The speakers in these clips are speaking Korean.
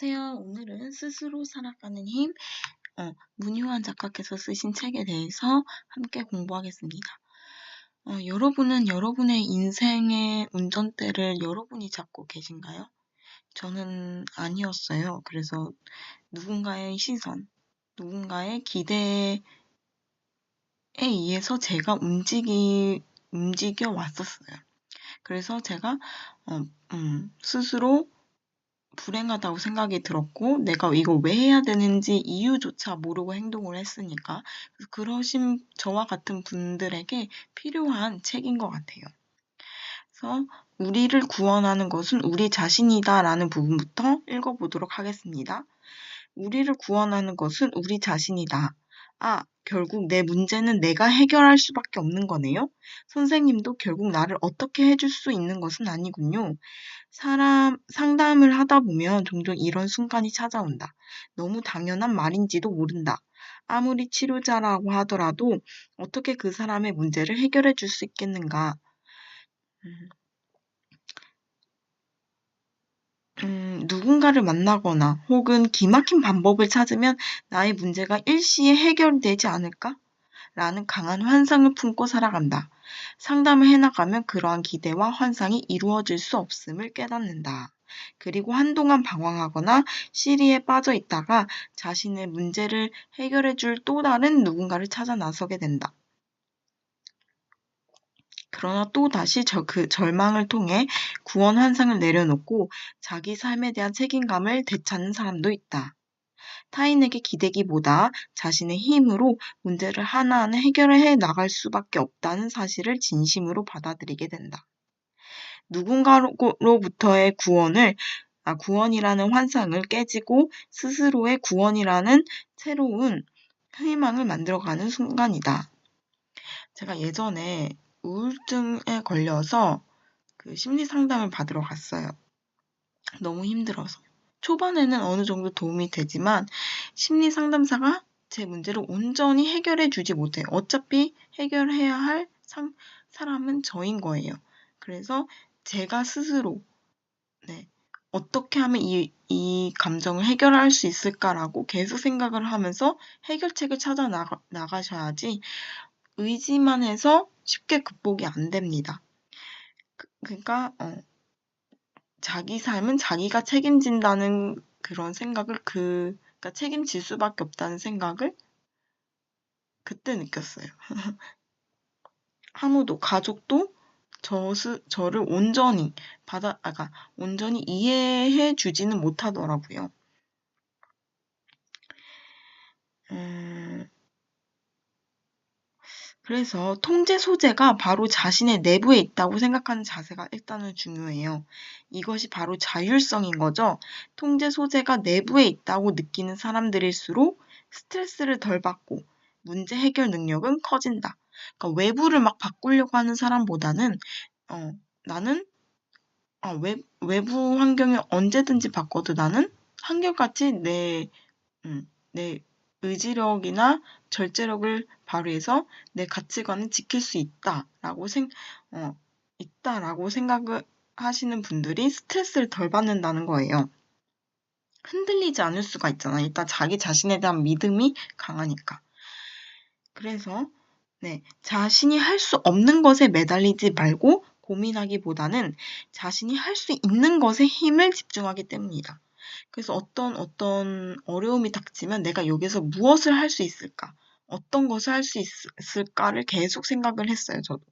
안녕하세요. 오늘은 스스로 살아가는 힘, 문효한 작가께서 쓰신 책에 대해서 함께 공부하겠습니다. 여러분은 여러분의 인생의 운전대를 여러분이 잡고 계신가요? 저는 아니었어요. 그래서 누군가의 시선, 누군가의 기대에 의해서 제가 움직여 왔었어요. 그래서 제가 스스로 불행하다고 생각이 들었고 내가 이거 왜 해야 되는지 이유조차 모르고 행동을 했으니까 그러신 저와 같은 분들에게 필요한 책인 것 같아요. 그래서 우리를 구원하는 것은 우리 자신이다 라는 부분부터 읽어보도록 하겠습니다. 우리를 구원하는 것은 우리 자신이다. 결국 내 문제는 내가 해결할 수밖에 없는 거네요. 선생님도 결국 나를 어떻게 해줄 수 있는 것은 아니군요. 상담을 하다 보면 종종 이런 순간이 찾아온다. 너무 당연한 말인지도 모른다. 아무리 치료자라고 하더라도 어떻게 그 사람의 문제를 해결해 줄 수 있겠는가. 누군가를 만나거나 혹은 기막힌 방법을 찾으면 나의 문제가 일시에 해결되지 않을까? 라는 강한 환상을 품고 살아간다. 상담을 해나가면 그러한 기대와 환상이 이루어질 수 없음을 깨닫는다. 그리고 한동안 방황하거나 시리에 빠져 있다가 자신의 문제를 해결해줄 또 다른 누군가를 찾아 나서게 된다. 그러나 또 다시 그 절망을 통해 구원 환상을 내려놓고 자기 삶에 대한 책임감을 되찾는 사람도 있다. 타인에게 기대기보다 자신의 힘으로 문제를 하나하나 해결해 나갈 수밖에 없다는 사실을 진심으로 받아들이게 된다. 누군가로부터의 구원이라는 환상을 깨지고 스스로의 구원이라는 새로운 희망을 만들어가는 순간이다. 제가 예전에 우울증에 걸려서 그 심리 상담을 받으러 갔어요. 너무 힘들어서. 초반에는 어느 정도 도움이 되지만 심리 상담사가 제 문제를 온전히 해결해 주지 못해요. 어차피 해결해야 할 사람은 저인 거예요. 그래서 제가 스스로 어떻게 하면 이 감정을 해결할 수 있을까라고 계속 생각을 하면서 해결책을 찾아 나가셔야지 의지만 해서 쉽게 극복이 안 됩니다. 그러니까 자기 삶은 자기가 책임진다는 그런 생각을 그러니까 책임질 수밖에 없다는 생각을 그때 느꼈어요. 아무도 가족도 저를 온전히 온전히 이해해 주지는 못하더라고요. 그래서 통제 소재가 바로 자신의 내부에 있다고 생각하는 자세가 일단은 중요해요. 이것이 바로 자율성인 거죠. 통제 소재가 내부에 있다고 느끼는 사람들일수록 스트레스를 덜 받고 문제 해결 능력은 커진다. 그러니까 외부를 막 바꾸려고 하는 사람보다는 나는 외부 환경을 언제든지 바꿔도 나는 한결같이 내 의지력이나 절제력을 발휘해서 내 가치관을 지킬 수 있다라고 생각을 하시는 분들이 스트레스를 덜 받는다는 거예요. 흔들리지 않을 수가 있잖아. 일단 자기 자신에 대한 믿음이 강하니까. 그래서 자신이 할 수 없는 것에 매달리지 말고 고민하기보다는 자신이 할 수 있는 것에 힘을 집중하기 때문이다. 그래서 어떤 어려움이 닥치면 내가 여기서 무엇을 할 수 있을까? 어떤 것을 할 수 있을까를 계속 생각을 했어요, 저도.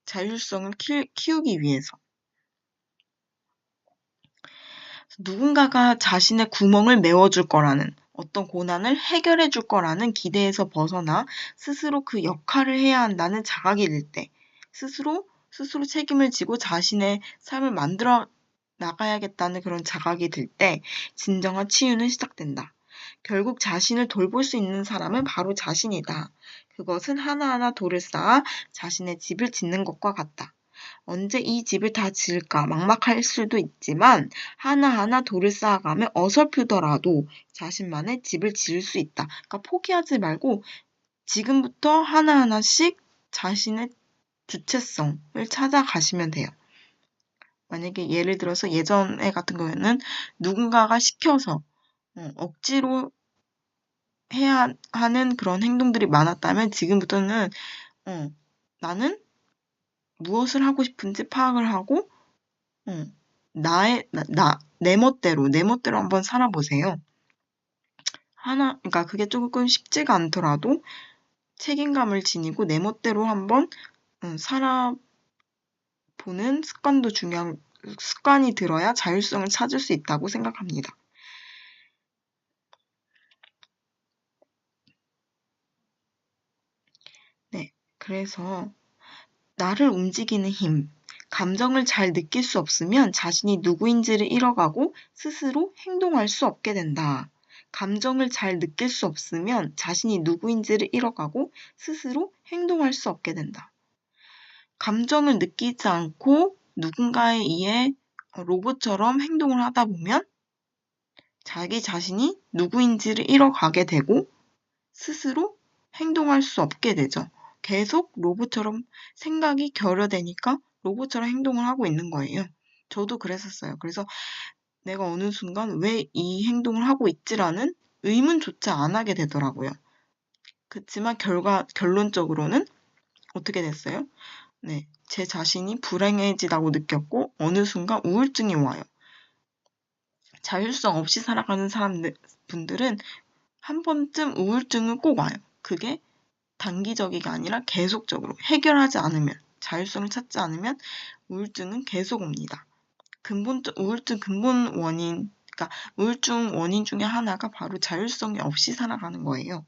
자율성을 키우기 위해서. 누군가가 자신의 구멍을 메워줄 거라는 어떤 고난을 해결해 줄 거라는 기대에서 벗어나 스스로 그 역할을 해야 한다는 자각이 들 때 스스로 책임을 지고 자신의 삶을 만들어 나가야겠다는 그런 자각이 들 때 진정한 치유는 시작된다. 결국 자신을 돌볼 수 있는 사람은 바로 자신이다. 그것은 하나하나 돌을 쌓아 자신의 집을 짓는 것과 같다. 언제 이 집을 다 지을까 막막할 수도 있지만 하나하나 돌을 쌓아가며 어설프더라도 자신만의 집을 지을 수 있다. 그러니까 포기하지 말고 지금부터 하나하나씩 자신의 주체성을 찾아가시면 돼요. 만약에 예를 들어서 예전에 같은 경우에는 누군가가 시켜서 억지로 해야 하는 그런 행동들이 많았다면 지금부터는 나는 무엇을 하고 싶은지 파악을 하고 내 멋대로 한번 살아보세요. 그러니까 그게 조금 쉽지가 않더라도 책임감을 지니고 내 멋대로 한번 살아보는 습관이 들어야 자율성을 찾을 수 있다고 생각합니다. 네, 그래서 나를 움직이는 힘, 감정을 잘 느낄 수 없으면 자신이 누구인지를 잃어가고 스스로 행동할 수 없게 된다. 감정을 잘 느낄 수 없으면 자신이 누구인지를 잃어가고 스스로 행동할 수 없게 된다. 감정을 느끼지 않고 누군가에 의해 로봇처럼 행동을 하다 보면 자기 자신이 누구인지를 잃어가게 되고 스스로 행동할 수 없게 되죠. 계속 로봇처럼 생각이 결여되니까 로봇처럼 행동을 하고 있는 거예요. 저도 그랬었어요. 그래서 내가 어느 순간 왜 이 행동을 하고 있지라는 의문조차 안 하게 되더라고요. 그렇지만 결론적으로는 어떻게 됐어요? 네, 제 자신이 불행해지다고 느꼈고 어느 순간 우울증이 와요. 자율성 없이 살아가는 분들은 한 번쯤 우울증은 꼭 와요. 그게 단기적이가 아니라 계속적으로 해결하지 않으면, 자율성을 찾지 않으면 우울증은 계속 옵니다. 우울증 근본 원인, 그러니까 우울증 원인 중에 하나가 바로 자율성이 없이 살아가는 거예요.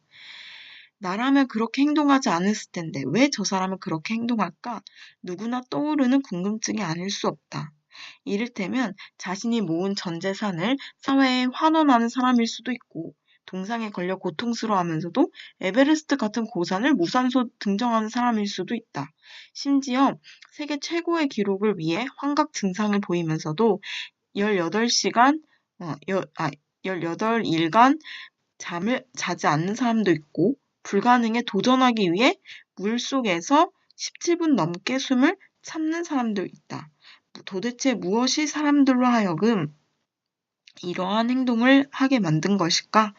나라면 그렇게 행동하지 않았을 텐데 왜 저 사람은 그렇게 행동할까? 누구나 떠오르는 궁금증이 아닐 수 없다. 이를테면 자신이 모은 전 재산을 사회에 환원하는 사람일 수도 있고 동상에 걸려 고통스러워하면서도 에베레스트 같은 고산을 무산소 등정하는 사람일 수도 있다. 심지어 세계 최고의 기록을 위해 환각 증상을 보이면서도 18일간 잠을 자지 않는 사람도 있고 불가능에 도전하기 위해 물속에서 17분 넘게 숨을 참는 사람도 있다. 도대체 무엇이 사람들로 하여금 이러한 행동을 하게 만든 것일까?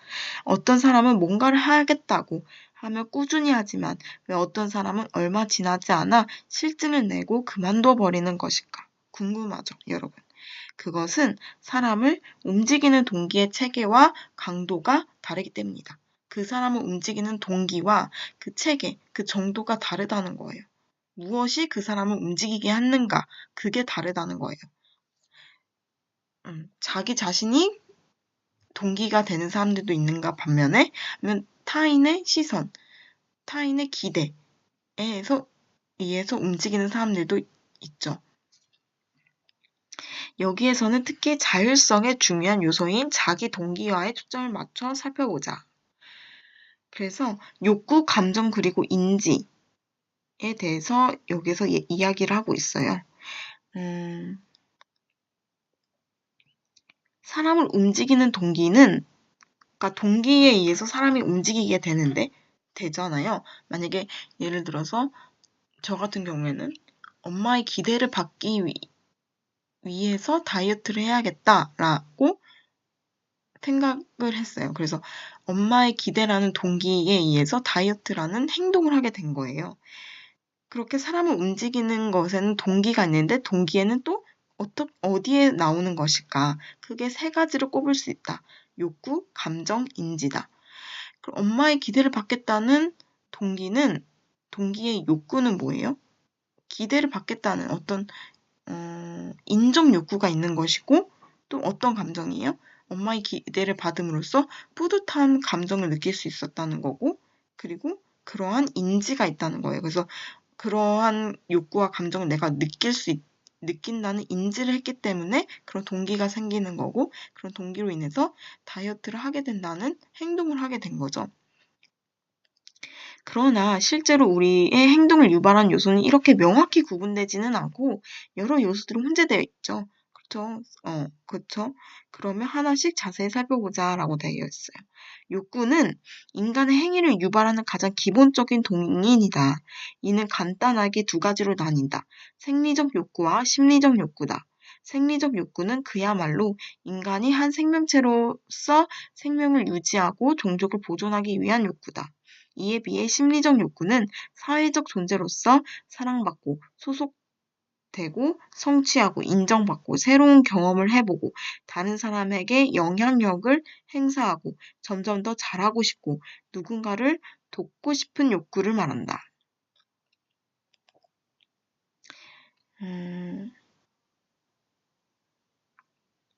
어떤 사람은 뭔가를 하겠다고 하며 꾸준히 하지만 왜 어떤 사람은 얼마 지나지 않아 실증을 내고 그만둬 버리는 것일까? 궁금하죠, 여러분. 그것은 사람을 움직이는 동기의 체계와 강도가 다르기 때문이다. 그 사람을 움직이는 동기와 그 체계, 그 정도가 다르다는 거예요. 무엇이 그 사람을 움직이게 하는가, 그게 다르다는 거예요. 자기 자신이 동기가 되는 사람들도 있는가 반면에 아니면 타인의 시선, 타인의 기대에 의해서 움직이는 사람들도 있죠. 여기에서는 특히 자율성의 중요한 요소인 자기 동기와에 초점을 맞춰 살펴보자. 그래서 욕구, 감정, 그리고 인지에 대해서 여기서 이야기를 하고 있어요. 사람을 움직이는 동기는, 그러니까 동기에 의해서 사람이 움직이게 되잖아요. 만약에 예를 들어서 저 같은 경우에는 엄마의 기대를 받기 위해서 다이어트를 해야겠다라고 생각을 했어요. 그래서 엄마의 기대라는 동기에 의해서 다이어트라는 행동을 하게 된 거예요. 그렇게 사람을 움직이는 것에는 동기가 있는데 동기에는 또 어디에 나오는 것일까? 크게 세 가지를 꼽을 수 있다. 욕구, 감정, 인지다. 그럼 엄마의 기대를 받겠다는 동기의 욕구는 뭐예요? 기대를 받겠다는 어떤 인정 욕구가 있는 것이고 또 어떤 감정이에요? 엄마의 기대를 받음으로써 뿌듯한 감정을 느낄 수 있었다는 거고 그리고 그러한 인지가 있다는 거예요. 그래서 그러한 욕구와 감정을 내가 느낀다는 인지를 했기 때문에 그런 동기가 생기는 거고 그런 동기로 인해서 다이어트를 하게 된다는 행동을 하게 된 거죠. 그러나 실제로 우리의 행동을 유발한 요소는 이렇게 명확히 구분되지는 않고 여러 요소들이 혼재되어 있죠. 그렇죠? 그러면 하나씩 자세히 살펴보자라고 되어 있어요. 욕구는 인간의 행위를 유발하는 가장 기본적인 동인이다. 이는 간단하게 두 가지로 나뉜다. 생리적 욕구와 심리적 욕구다. 생리적 욕구는 그야말로 인간이 한 생명체로서 생명을 유지하고 종족을 보존하기 위한 욕구다. 이에 비해 심리적 욕구는 사회적 존재로서 사랑받고 소속되고 성취하고 인정받고 새로운 경험을 해보고 다른 사람에게 영향력을 행사하고 점점 더 잘하고 싶고 누군가를 돕고 싶은 욕구를 말한다.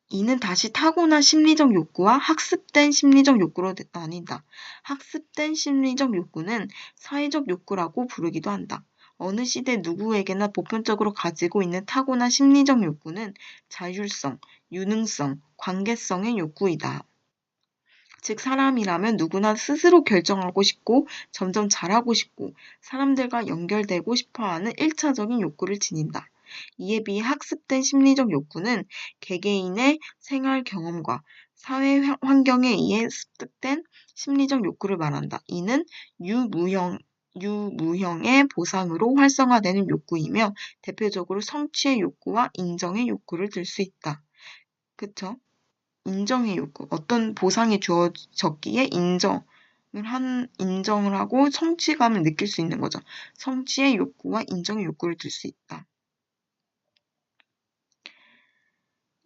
이는 다시 타고난 심리적 욕구와 학습된 심리적 욕구로 나뉜다. 학습된 심리적 욕구는 사회적 욕구라고 부르기도 한다. 어느 시대 누구에게나 보편적으로 가지고 있는 타고난 심리적 욕구는 자율성, 유능성, 관계성의 욕구이다. 즉 사람이라면 누구나 스스로 결정하고 싶고 점점 잘하고 싶고 사람들과 연결되고 싶어하는 1차적인 욕구를 지닌다. 이에 비해 학습된 심리적 욕구는 개개인의 생활 경험과 사회 환경에 의해 습득된 심리적 욕구를 말한다. 이는 유무형의 보상으로 활성화되는 욕구이며 대표적으로 성취의 욕구와 인정의 욕구를 들 수 있다. 그쵸? 인정의 욕구. 어떤 보상이 주어졌기에 인정을 하고 성취감을 느낄 수 있는 거죠. 성취의 욕구와 인정의 욕구를 들 수 있다.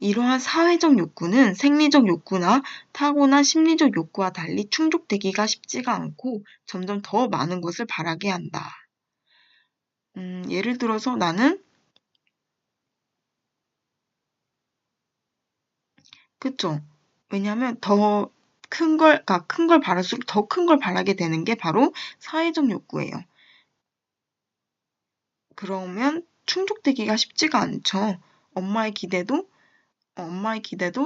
이러한 사회적 욕구는 생리적 욕구나 타고난 심리적 욕구와 달리 충족되기가 쉽지가 않고 점점 더 많은 것을 바라게 한다. 예를 들어서 나는 그쵸? 왜냐하면 더 큰 걸 바랄수록 더 큰 걸 바라게 되는 게 바로 사회적 욕구예요. 그러면 충족되기가 쉽지가 않죠. 엄마의 기대도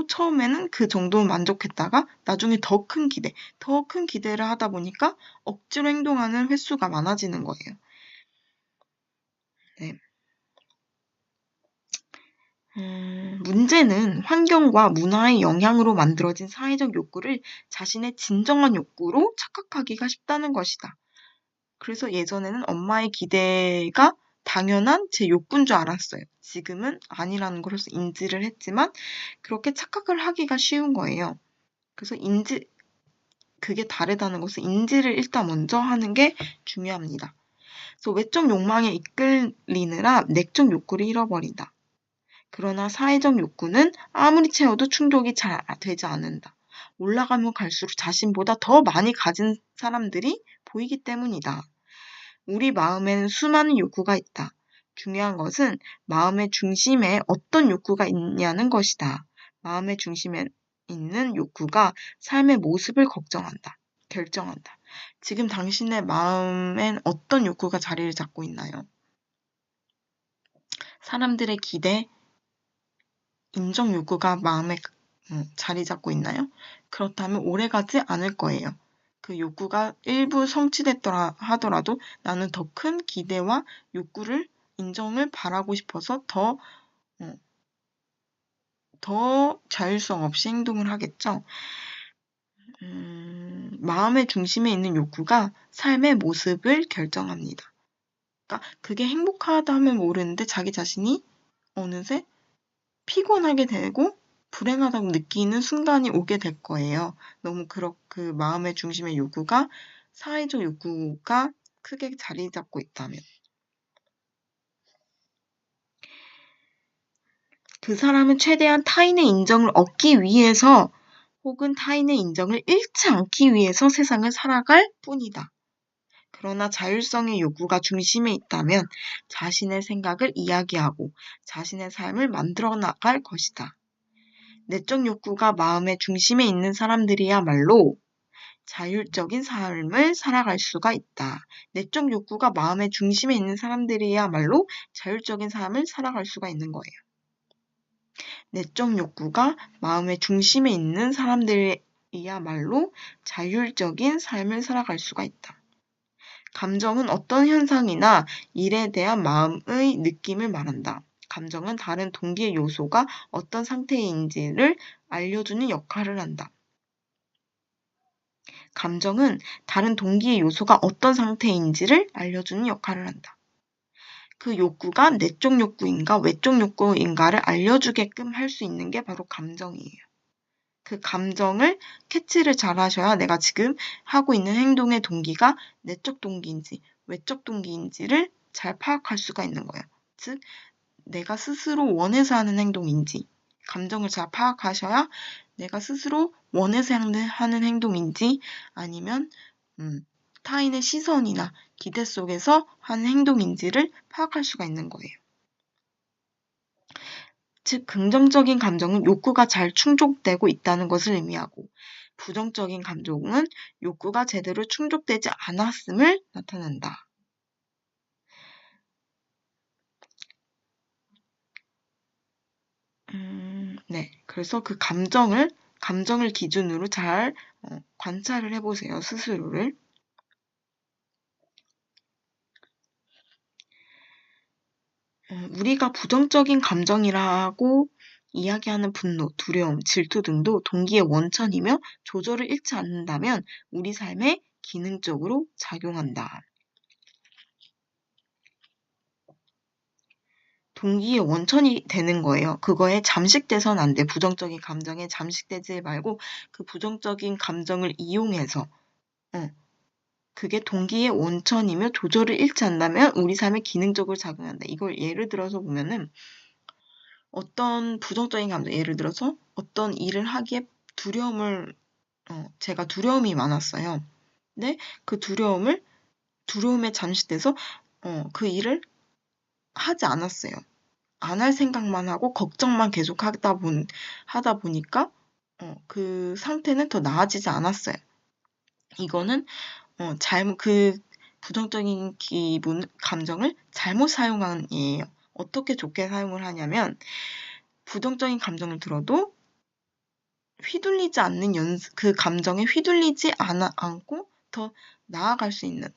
처음에는 그 정도 만족했다가 나중에 더 큰 기대를 하다 보니까 억지로 행동하는 횟수가 많아지는 거예요. 네. 문제는 환경과 문화의 영향으로 만들어진 사회적 욕구를 자신의 진정한 욕구로 착각하기가 쉽다는 것이다. 그래서 예전에는 엄마의 기대가 당연한 제 욕구인 줄 알았어요. 지금은 아니라는 것을 인지를 했지만 그렇게 착각을 하기가 쉬운 거예요. 그래서 그게 다르다는 것을 인지를 일단 먼저 하는 게 중요합니다. 그래서 외적 욕망에 이끌리느라 내적 욕구를 잃어버린다. 그러나 사회적 욕구는 아무리 채워도 충족이 잘 되지 않는다. 올라가면 갈수록 자신보다 더 많이 가진 사람들이 보이기 때문이다. 우리 마음에는 수많은 욕구가 있다. 중요한 것은 마음의 중심에 어떤 욕구가 있냐는 것이다. 마음의 중심에 있는 욕구가 삶의 모습을 결정한다. 지금 당신의 마음엔 어떤 욕구가 자리를 잡고 있나요? 사람들의 기대, 인정 욕구가 마음에 자리 잡고 있나요? 그렇다면 오래가지 않을 거예요. 그 욕구가 일부 성취됐더라 하더라도 나는 더 큰 기대와 욕구를 인정을 바라고 싶어서 더 자율성 없이 행동을 하겠죠. 마음의 중심에 있는 욕구가 삶의 모습을 결정합니다. 그러니까 그게 행복하다면 모르는데 자기 자신이 어느새 피곤하게 되고 불행하다고 느끼는 순간이 오게 될 거예요. 너무 그 마음의 중심의 욕구가 사회적 욕구가 크게 자리 잡고 있다면. 그 사람은 최대한 타인의 인정을 얻기 위해서 혹은 타인의 인정을 잃지 않기 위해서 세상을 살아갈 뿐이다. 그러나 자율성의 욕구가 중심에 있다면 자신의 생각을 이야기하고 자신의 삶을 만들어 나갈 것이다. 내적 욕구가 마음의 중심에 있는 사람들이야말로 자율적인 삶을 살아갈 수가 있다. 내적 욕구가 마음의 중심에 있는 사람들이야말로 자율적인 삶을 살아갈 수가 있는 거예요. 내적 욕구가 마음의 중심에 있는 사람들이야말로 자율적인 삶을 살아갈 수가 있다. 감정은 어떤 현상이나 일에 대한 마음의 느낌을 말한다. 감정은 다른 동기의 요소가 어떤 상태인지를 알려주는 역할을 한다. 감정은 다른 동기의 요소가 어떤 상태인지를 알려주는 역할을 한다. 그 욕구가 내적 욕구인가 외적 욕구인가를 알려주게끔 할 수 있는 게 바로 감정이에요. 그 감정을 캐치를 잘 하셔야 내가 지금 하고 있는 행동의 동기가 내적 동기인지 외적 동기인지를 잘 파악할 수가 있는 거예요. 즉, 내가 스스로 원해서 하는 행동인지 감정을 잘 파악하셔야 내가 스스로 원해서 하는 행동인지 아니면 타인의 시선이나 기대 속에서 하는 행동인지를 파악할 수가 있는 거예요. 즉, 긍정적인 감정은 욕구가 잘 충족되고 있다는 것을 의미하고 부정적인 감정은 욕구가 제대로 충족되지 않았음을 나타낸다. 네. 그래서 그 감정을 기준으로 잘 관찰을 해보세요, 스스로를. 우리가 부정적인 감정이라고 이야기하는 분노, 두려움, 질투 등도 동기의 원천이며 조절을 잃지 않는다면 우리 삶에 기능적으로 작용한다. 동기의 원천이 되는 거예요. 그거에 잠식돼서는 안 돼. 부정적인 감정에 잠식되지 말고 그 부정적인 감정을 이용해서 그게 동기의 원천이며 조절을 잃지 않는다면 우리 삶에 기능적으로 작용한다. 이걸 예를 들어서 보면은 어떤 부정적인 감정, 예를 들어서 어떤 일을 하기에 제가 두려움이 많았어요. 근데 그 두려움에 잠식돼서 그 일을 하지 않았어요. 안 할 생각만 하고 걱정만 계속 하다 보니까 그 상태는 더 나아지지 않았어요. 이거는 그 부정적인 감정을 잘못 사용한 예예요. 어떻게 좋게 사용을 하냐면 부정적인 감정을 들어도 휘둘리지 않는 그 감정에 휘둘리지 않고 더 나아갈 수 있는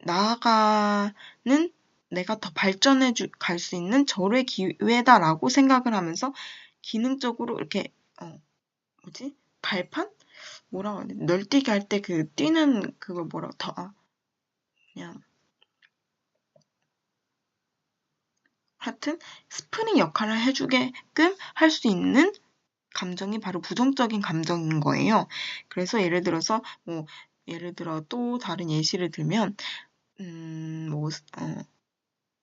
나아가는 내가 더 발전해 갈 수 있는 절호의 기회다라고 생각을 하면서 기능적으로 이렇게 발판? 뭐라고 해야 돼? 널뛰기 할 때 그 뛰는 그걸 그냥 하여튼 스프링 역할을 해주게끔 할 수 있는 감정이 바로 부정적인 감정인 거예요. 그래서 예를 들어 또 다른 예시를 들면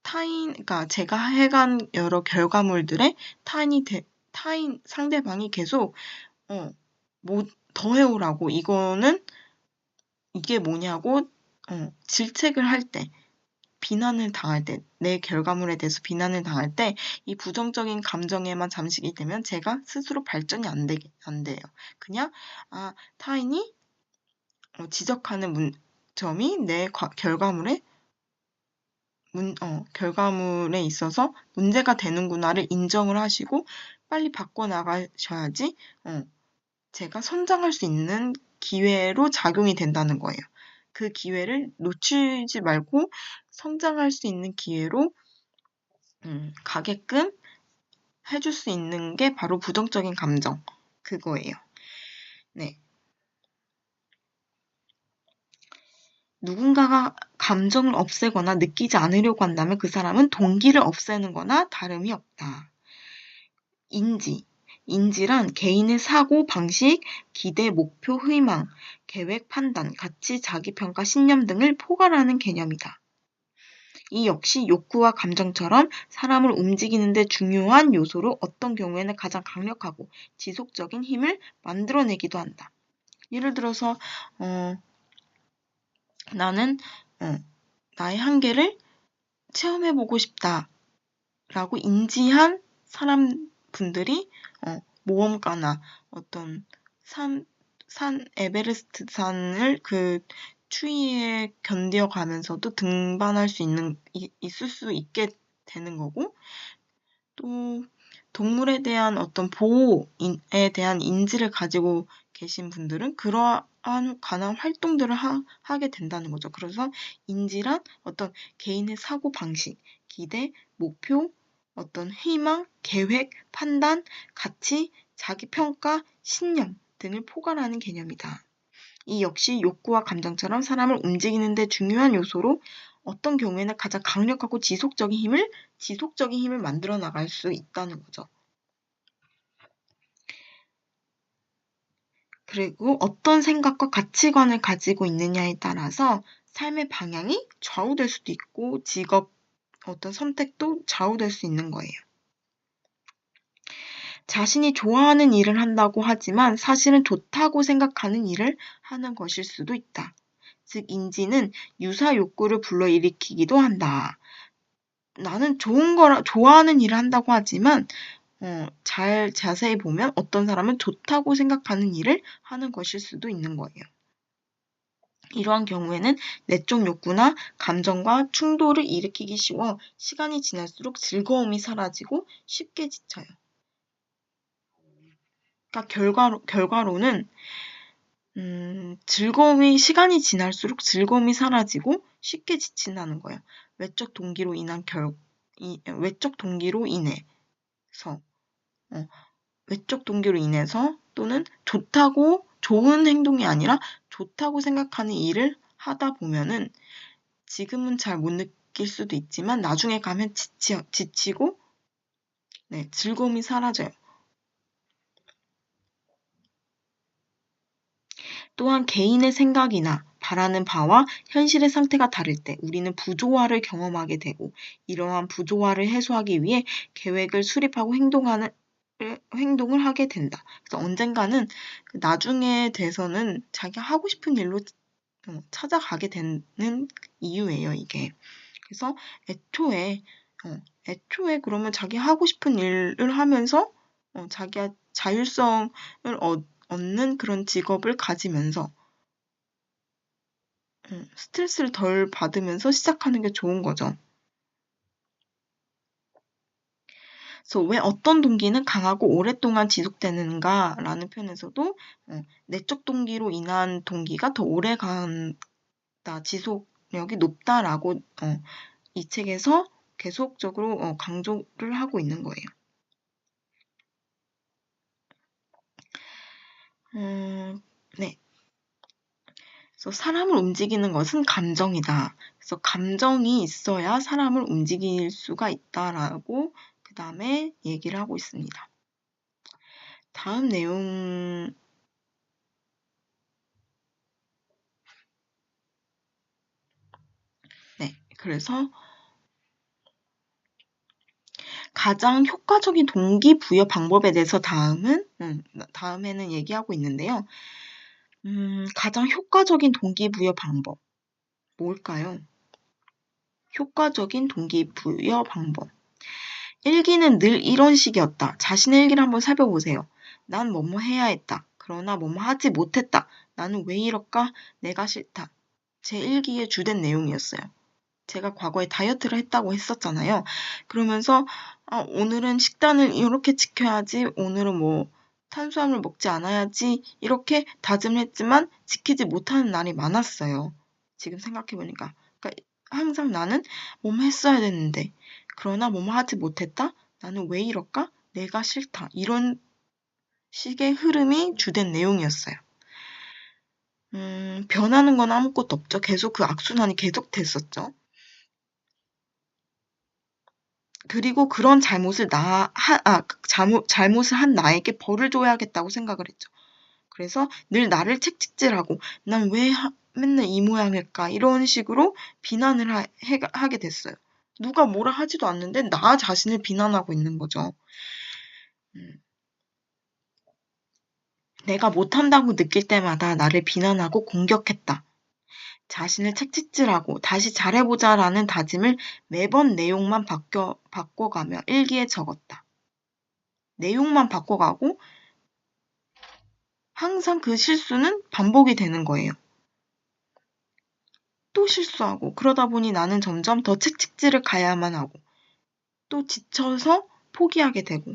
그러니까 제가 해간 여러 결과물들에 타인 상대방이 계속 뭐 더 해오라고 이게 뭐냐고 질책을 할 때, 비난을 당할 때, 내 결과물에 대해서 비난을 당할 때 이 부정적인 감정에만 잠식이 되면 제가 스스로 발전이 안 돼요. 그냥 타인이 지적하는 점이 내 결과물에 있어서 문제가 되는구나를 인정을 하시고 빨리 바꿔나가셔야지 제가 성장할 수 있는 기회로 작용이 된다는 거예요. 그 기회를 놓치지 말고 성장할 수 있는 기회로 가게끔 해줄 수 있는 게 바로 부정적인 감정, 그거예요. 네. 누군가가 감정을 없애거나 느끼지 않으려고 한다면 그 사람은 동기를 없애는 거나 다름이 없다. 인지란 개인의 사고, 방식, 기대, 목표, 희망, 계획, 판단, 가치, 자기평가, 신념 등을 포괄하는 개념이다. 이 역시 욕구와 감정처럼 사람을 움직이는 데 중요한 요소로 어떤 경우에는 가장 강력하고 지속적인 힘을 만들어내기도 한다. 예를 들어서 나는 나의 한계를 체험해보고 싶다라고 인지한 사람분들이 모험가나 어떤 에베레스트 산을 그 추위에 견뎌가면서도 등반할 수 있을 수 있게 되는 거고, 또 동물에 대한 어떤 보호에 대한 인지를 가지고 계신 분들은 그러한 관한 활동들을 하게 된다는 거죠. 그래서 인지란 어떤 개인의 사고 방식, 기대, 목표, 어떤 희망, 계획, 판단, 가치, 자기 평가, 신념 등을 포괄하는 개념이다. 이 역시 욕구와 감정처럼 사람을 움직이는 데 중요한 요소로 어떤 경우에는 가장 강력하고 지속적인 힘을 만들어 나갈 수 있다는 거죠. 그리고 어떤 생각과 가치관을 가지고 있느냐에 따라서 삶의 방향이 좌우될 수도 있고 직업 어떤 선택도 좌우될 수 있는 거예요. 자신이 좋아하는 일을 한다고 하지만 사실은 좋다고 생각하는 일을 하는 것일 수도 있다. 즉 인지는 유사 욕구를 불러일으키기도 한다. 나는 좋아하는 일을 한다고 하지만 잘 자세히 보면 어떤 사람은 좋다고 생각하는 일을 하는 것일 수도 있는 거예요. 이러한 경우에는 내적 욕구나 감정과 충돌을 일으키기 쉬워 시간이 지날수록 즐거움이 사라지고 쉽게 지쳐요. 그러니까 결과로는 시간이 지날수록 즐거움이 사라지고 쉽게 지친다는 거예요. 외적 동기로 인해서 또는 좋은 행동이 아니라 좋다고 생각하는 일을 하다 보면은 지금은 잘 못 느낄 수도 있지만 나중에 가면 지치고 즐거움이 사라져요. 또한 개인의 생각이나 바라는 바와 현실의 상태가 다를 때 우리는 부조화를 경험하게 되고 이러한 부조화를 해소하기 위해 계획을 수립하고 행동을 하게 된다. 그래서 언젠가는 나중에 돼서는 자기가 하고 싶은 일로 찾아가게 되는 이유예요, 이게. 그래서 애초에 그러면 자기 하고 싶은 일을 하면서 자기가 자율성을 얻는 그런 직업을 가지면서 스트레스를 덜 받으면서 시작하는 게 좋은 거죠. 그래서 왜 어떤 동기는 강하고 오랫동안 지속되는가라는 편에서도 내적 동기로 인한 동기가 더 오래간다, 지속력이 높다라고 이 책에서 계속적으로 강조를 하고 있는 거예요. 네. 그래서 사람을 움직이는 것은 감정이다. 그래서 감정이 있어야 사람을 움직일 수가 있다라고 그 다음에 얘기를 하고 있습니다. 다음 내용 그래서 가장 효과적인 동기부여 방법에 대해서 다음에는 얘기하고 있는데요. 가장 효과적인 동기부여 방법 뭘까요? 효과적인 동기부여 방법. 일기는 늘 이런 식이었다. 자신의 일기를 한번 살펴보세요. 난 뭐뭐 해야 했다. 그러나 뭐뭐 하지 못했다. 나는 왜 이럴까? 내가 싫다. 제 일기의 주된 내용이었어요. 제가 과거에 다이어트를 했다고 했었잖아요. 그러면서 오늘은 식단을 이렇게 지켜야지, 오늘은 뭐 탄수화물 먹지 않아야지 이렇게 다짐을 했지만 지키지 못하는 날이 많았어요. 지금 생각해보니까. 그러니까 항상 나는 뭐뭐 했어야 됐는데 그러나 뭐뭐 하지 못했다? 나는 왜 이럴까? 내가 싫다. 이런 식의 흐름이 주된 내용이었어요. 변하는 건 아무것도 없죠. 계속 그 악순환이 계속됐었죠. 그리고 그런 잘못을 한 나에게 벌을 줘야겠다고 생각을 했죠. 그래서 늘 나를 책찍질하고 난 왜 맨날 이 모양일까 이런 식으로 비난을 하게 됐어요. 누가 뭐라 하지도 않는데 나 자신을 비난하고 있는 거죠. 내가 못한다고 느낄 때마다 나를 비난하고 공격했다. 자신을 책찍질하고 다시 잘해보자라는 다짐을 매번 내용만 바꿔가며 일기에 적었다. 내용만 바꿔가고 항상 그 실수는 반복이 되는 거예요. 또 실수하고 그러다 보니 나는 점점 더 책찍질을 가야만 하고 또 지쳐서 포기하게 되고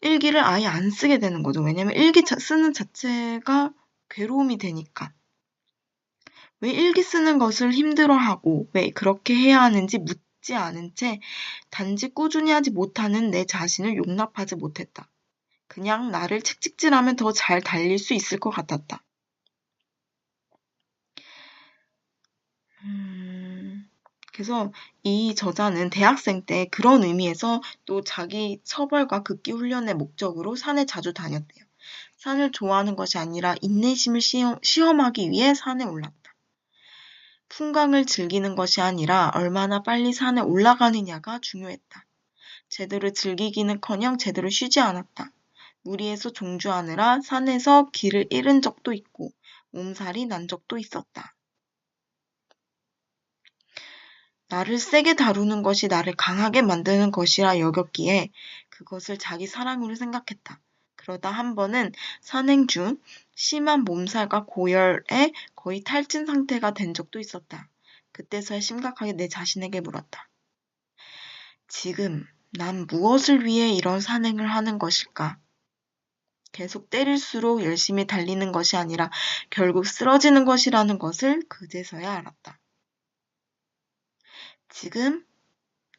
일기를 아예 안 쓰게 되는 거죠. 왜냐면 일기 쓰는 자체가 괴로움이 되니까. 왜 일기 쓰는 것을 힘들어하고 왜 그렇게 해야 하는지 묻지 않은 채 단지 꾸준히 하지 못하는 내 자신을 용납하지 못했다. 그냥 나를 책찍질하면 더 잘 달릴 수 있을 것 같았다. 그래서 이 저자는 대학생 때 그런 의미에서 또 자기 처벌과 극기 훈련의 목적으로 산에 자주 다녔대요. 산을 좋아하는 것이 아니라 인내심을 시험하기 위해 산에 올랐다. 풍광을 즐기는 것이 아니라 얼마나 빨리 산에 올라가느냐가 중요했다. 제대로 즐기기는커녕 제대로 쉬지 않았다. 무리해서 종주하느라 산에서 길을 잃은 적도 있고 몸살이 난 적도 있었다. 나를 세게 다루는 것이 나를 강하게 만드는 것이라 여겼기에 그것을 자기 사랑으로 생각했다. 그러다 한 번은 산행 중 심한 몸살과 고열에 거의 탈진 상태가 된 적도 있었다. 그때서야 심각하게 내 자신에게 물었다. 지금 난 무엇을 위해 이런 산행을 하는 것일까? 계속 때릴수록 열심히 달리는 것이 아니라 결국 쓰러지는 것이라는 것을 그제서야 알았다. 지금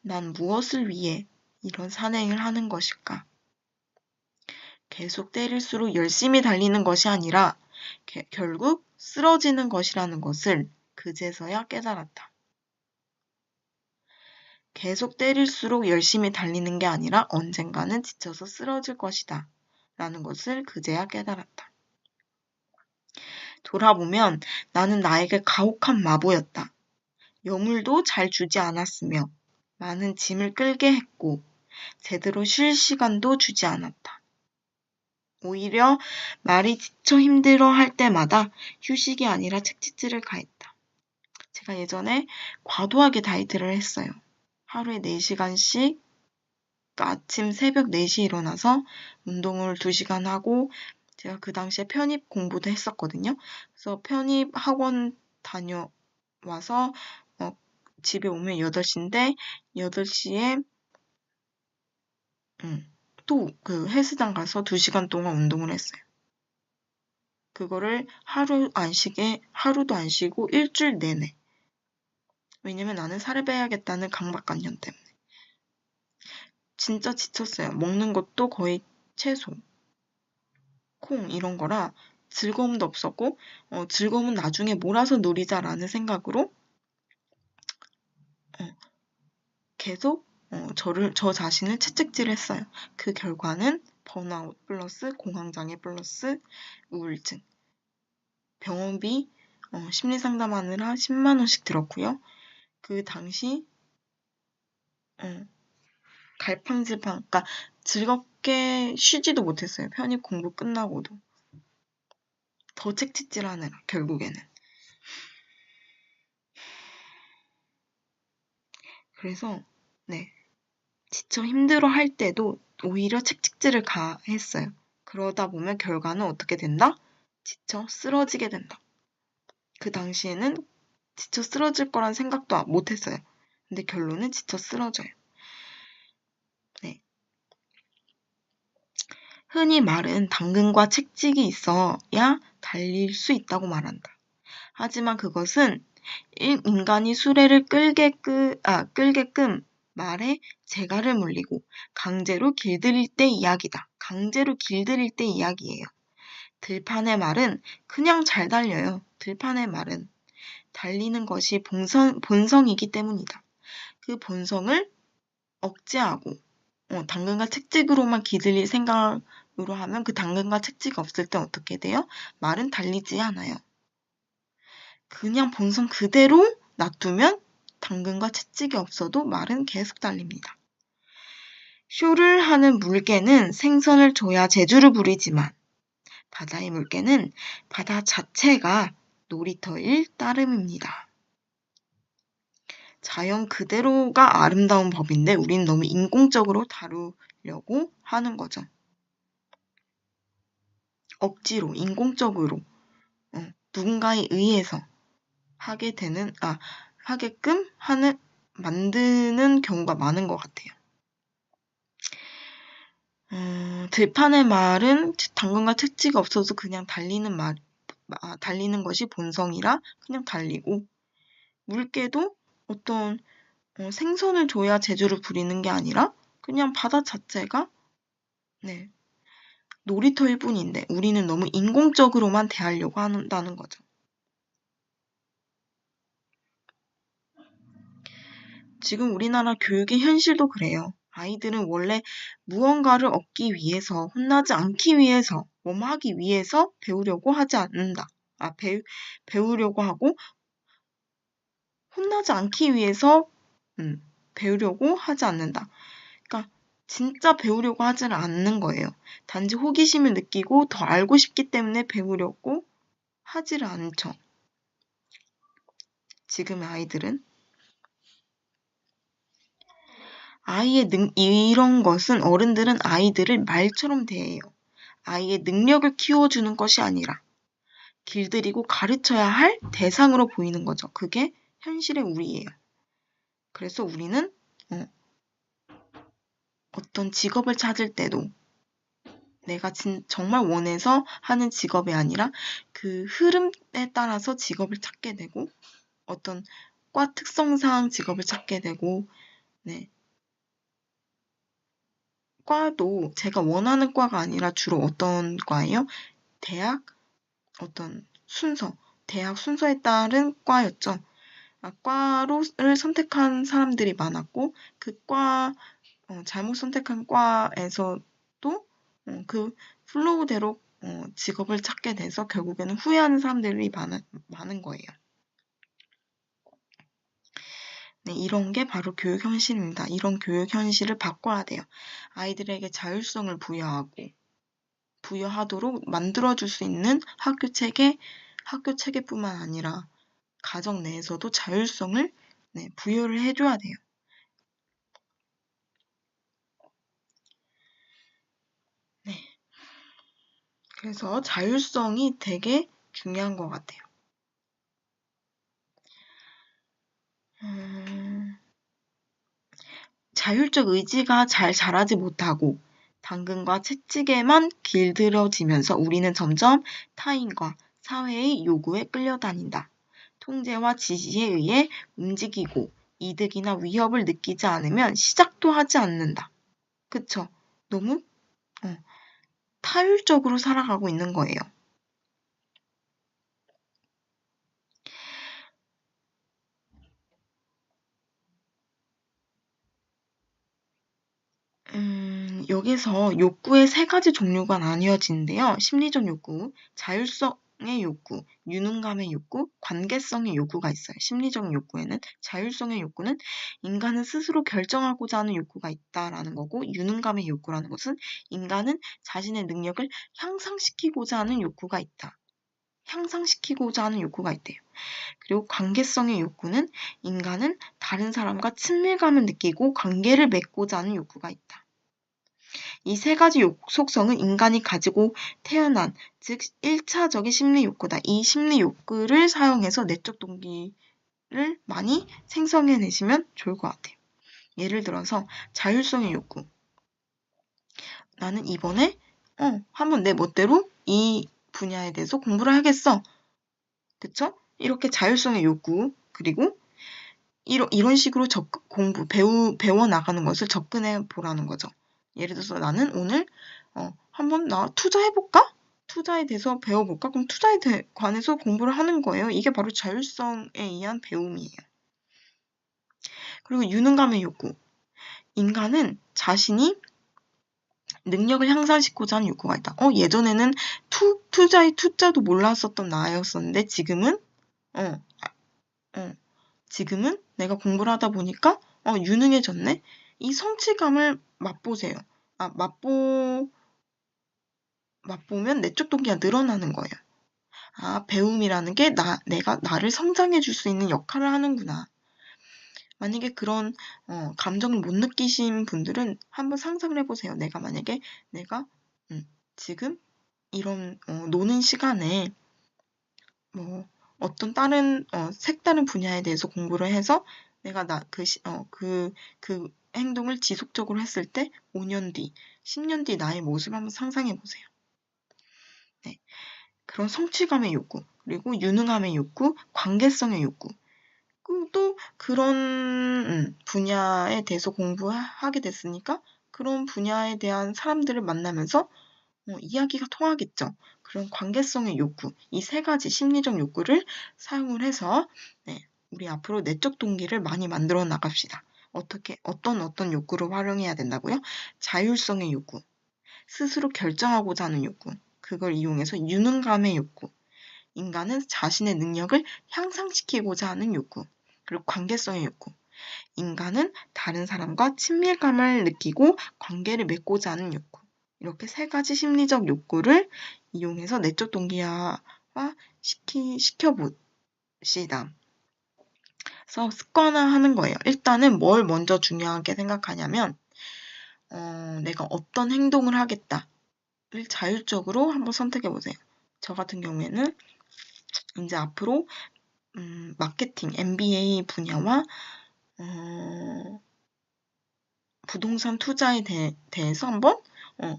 난 무엇을 위해 이런 산행을 하는 것일까? 계속 때릴수록 열심히 달리는 것이 아니라 결국 쓰러지는 것이라는 것을 그제서야 깨달았다. 계속 때릴수록 열심히 달리는 게 아니라 언젠가는 지쳐서 쓰러질 것이다. 라는 것을 그제야 깨달았다. 돌아보면 나는 나에게 가혹한 마부였다. 여물도 잘 주지 않았으며 많은 짐을 끌게 했고 제대로 쉴 시간도 주지 않았다. 오히려 말이 지쳐 힘들어 할 때마다 휴식이 아니라 책찍질을 가했다. 제가 예전에 과도하게 다이어트를 했어요. 하루에 4시간씩 아침 새벽 4시에 일어나서 운동을 2시간 하고 제가 그 당시에 편입 공부도 했었거든요. 그래서 편입 학원 다녀와서 집에 오면 8시인데 8시에 또 그 헬스장 가서 2시간 동안 운동을 했어요. 그거를 하루도 안 쉬고 일주일 내내. 왜냐면 나는 살을 빼야겠다는 강박관념 때문에. 진짜 지쳤어요. 먹는 것도 거의 채소, 콩 이런 거라 즐거움도 없었고 즐거움은 나중에 몰아서 누리자라는 생각으로 계속 저 자신을 채찍질했어요. 그 결과는 번아웃 플러스 공황장애 플러스 우울증. 병원비 심리상담하느라 10만 원씩 들었고요. 그 당시 갈팡질팡, 그러니까 즐겁게 쉬지도 못했어요. 편입 공부 끝나고도. 더 채찍질하느라 결국에는. 그래서 지쳐 힘들어 할 때도 오히려 채찍질을 가했어요. 그러다 보면 결과는 어떻게 된다? 지쳐 쓰러지게 된다. 그 당시에는 지쳐 쓰러질 거란 생각도 못했어요. 근데 결론은 지쳐 쓰러져요. 흔히 말은 당근과 채찍이 있어야 달릴 수 있다고 말한다. 하지만 그것은 인간이 수레를 끌게끔 말에 재갈을 물리고 강제로 길들일 때 이야기다. 강제로 길들일 때 이야기예요. 들판의 말은 그냥 잘 달려요. 들판의 말은 달리는 것이 본성이기 때문이다. 그 본성을 억제하고 당근과 채찍으로만 길들일 생각으로 하면 그 당근과 채찍이 없을 때 어떻게 돼요? 말은 달리지 않아요. 그냥 본성 그대로 놔두면 당근과 채찍이 없어도 말은 계속 달립니다. 쇼를 하는 물개는 생선을 줘야 재주를 부리지만 바다의 물개는 바다 자체가 놀이터일 따름입니다. 자연 그대로가 아름다운 법인데 우리는 너무 인공적으로 다루려고 하는 거죠. 억지로, 인공적으로 누군가에 의해서 하게끔 만드는 경우가 많은 것 같아요. 들판의 말은 당근과 채찍이 없어서 그냥 달리는 것이 본성이라 그냥 달리고, 물개도 어떤 생선을 줘야 재주를 부리는 게 아니라 그냥 바다 자체가 놀이터일 뿐인데 우리는 너무 인공적으로만 대하려고 한다는 거죠. 지금 우리나라 교육의 현실도 그래요. 아이들은 원래 무언가를 얻기 위해서, 혼나지 않기 위해서, 뭐뭐 하기 위해서 배우려고 하지 않는다. 배우려고 하고, 혼나지 않기 위해서 배우려고 하지 않는다. 그러니까 진짜 배우려고 하지는 않는 거예요. 단지 호기심을 느끼고 더 알고 싶기 때문에 배우려고 하지를 않죠. 지금의 아이들은. 이런 것은 어른들은 아이들을 말처럼 대해요. 아이의 능력을 키워주는 것이 아니라 길들이고 가르쳐야 할 대상으로 보이는 거죠. 그게 현실의 우리예요. 그래서 우리는 어떤 직업을 찾을 때도 내가 정말 원해서 하는 직업이 아니라 그 흐름에 따라서 직업을 찾게 되고 어떤 과 특성상 직업을 찾게 되고 네. 과도 제가 원하는 과가 아니라 주로 어떤 과예요? 대학 대학 순서에 따른 과였죠. 과를 선택한 사람들이 많았고 잘못 선택한 과에서도 그 플로우대로 직업을 찾게 돼서 결국에는 후회하는 사람들이 많은 거예요. 네, 이런 게 바로 교육 현실입니다. 이런 교육 현실을 바꿔야 돼요. 아이들에게 자율성을 부여하도록 만들어줄 수 있는 학교 체계뿐만 아니라 가정 내에서도 자율성을 부여를 해줘야 돼요. 네. 그래서 자율성이 되게 중요한 것 같아요. 자율적 의지가 잘 자라지 못하고 당근과 채찍에만 길들여지면서 우리는 점점 타인과 사회의 요구에 끌려다닌다. 통제와 지시에 의해 움직이고 이득이나 위협을 느끼지 않으면 시작도 하지 않는다. 그쵸? 너무 타율적으로 살아가고 있는 거예요. 여기서 욕구의 세 가지 종류가 나뉘어지는데요. 심리적 욕구, 자율성의 욕구, 유능감의 욕구, 관계성의 욕구가 있어요. 심리적 욕구에는 자율성의 욕구는 인간은 스스로 결정하고자 하는 욕구가 있다라는 거고 유능감의 욕구라는 것은 인간은 자신의 능력을 향상시키고자 하는 욕구가 있다. 향상시키고자 하는 욕구가 있대요. 그리고 관계성의 욕구는 인간은 다른 사람과 친밀감을 느끼고 관계를 맺고자 하는 욕구가 있다. 이 세 가지 속성은 인간이 가지고 태어난, 즉 1차적인 심리 욕구다. 이 심리 욕구를 사용해서 내적 동기를 많이 생성해내시면 좋을 것 같아요. 예를 들어서 자율성의 욕구. 나는 이번에 한번 내 멋대로 이 분야에 대해서 공부를 하겠어. 그쵸? 이렇게 자율성의 욕구, 그리고 이런 식으로 배워나가는 것을 접근해 보라는 거죠. 예를 들어서 나는 오늘 한번 나 투자해볼까? 투자에 대해서 배워볼까? 그럼 투자에 관해서 공부를 하는 거예요. 이게 바로 자율성에 의한 배움이에요. 그리고 유능감의 욕구. 인간은 자신이 능력을 향상시키고자 하는 욕구가 있다. 예전에는 투자도 몰랐었던 나였었는데 지금은 지금은 내가 공부를 하다 보니까 유능해졌네. 이 성취감을 맛보세요. 맛보면 내적 동기가 늘어나는 거예요. 배움이라는 게 내가 나를 성장해 줄 수 있는 역할을 하는구나. 만약에 그런 감정을 못 느끼신 분들은 한번 상상을 해보세요. 만약에 내가 지금 이런 노는 시간에 뭐 어떤 다른 색다른 분야에 대해서 공부를 해서 내가 그 행동을 지속적으로 했을 때 5년 뒤, 10년 뒤 나의 모습을 한번 상상해 보세요. 네. 그런 성취감의 욕구, 그리고 유능함의 욕구, 관계성의 욕구. 또 그런 분야에 대해서 공부하게 됐으니까 그런 분야에 대한 사람들을 만나면서 이야기가 통하겠죠. 그런 관계성의 욕구, 이 세 가지 심리적 욕구를 사용을 해서 우리 앞으로 내적 동기를 많이 만들어 나갑시다. 어떤 욕구를 활용해야 된다고요? 자율성의 욕구, 스스로 결정하고자 하는 욕구, 그걸 이용해서 유능감의 욕구, 인간은 자신의 능력을 향상시키고자 하는 욕구, 그리고 관계성의 욕구, 인간은 다른 사람과 친밀감을 느끼고 관계를 맺고자 하는 욕구. 이렇게 세 가지 심리적 욕구를 이용해서 내적 동기화와 시켜봅시다. 그래서 습관화하는 거예요. 일단은 뭘 먼저 중요하게 생각하냐면 내가 어떤 행동을 하겠다를 자율적으로 한번 선택해 보세요. 저 같은 경우에는 이제 앞으로 마케팅, MBA 분야와 부동산 투자에 대해서 한번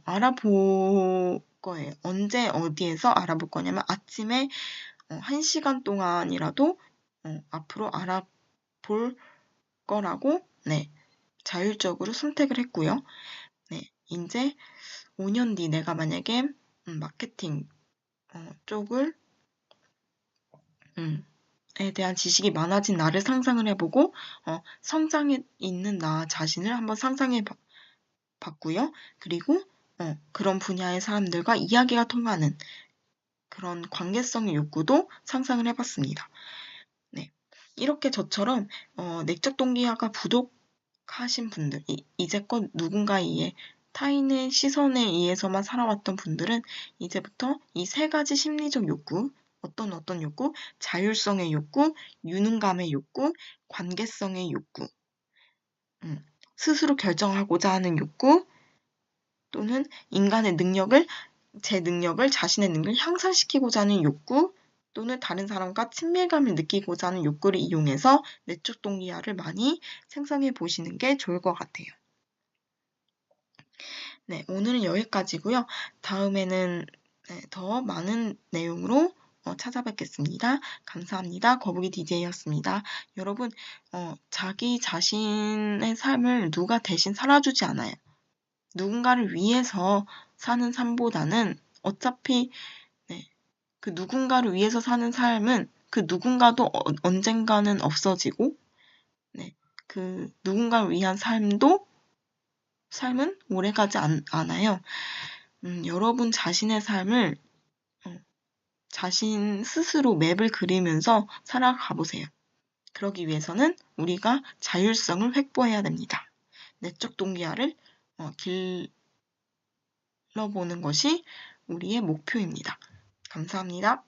알아볼 거예요. 언제 어디에서 알아볼 거냐면 아침에 1시간 동안이라도 앞으로 알아볼 거라고 자율적으로 선택을 했고요. 이제 5년 뒤 내가 만약에 마케팅 쪽을 에 대한 지식이 많아진 나를 상상을 해보고 성장해 있는 나 자신을 한번 상상해 봤고요. 그리고 그런 분야의 사람들과 이야기가 통하는 그런 관계성의 욕구도 상상을 해봤습니다. 네, 이렇게 저처럼 내적 동기화가 부족하신 분들, 이제껏 누군가에 의해 타인의 시선에 의해서만 살아왔던 분들은 이제부터 이 세 가지 심리적 욕구, 어떤 욕구? 자율성의 욕구, 유능감의 욕구, 관계성의 욕구, 스스로 결정하고자 하는 욕구, 또는 인간의 자신의 능력을 향상시키고자 하는 욕구, 또는 다른 사람과 친밀감을 느끼고자 하는 욕구를 이용해서 내적 동기화를 많이 생성해 보시는 게 좋을 것 같아요. 네, 오늘은 여기까지고요. 다음에는 더 많은 내용으로 찾아뵙겠습니다. 감사합니다. 거북이 DJ였습니다. 여러분, 자기 자신의 삶을 누가 대신 살아주지 않아요. 누군가를 위해서 사는 삶보다는 어차피 그 누군가를 위해서 사는 삶은 그 누군가도 언젠가는 없어지고 그 누군가를 위한 삶은 오래가지 않아요. 여러분 자신의 삶을 자신 스스로 맵을 그리면서 살아가 보세요. 그러기 위해서는 우리가 자율성을 확보해야 됩니다. 내적 동기화를 길러보는 것이 우리의 목표입니다. 감사합니다.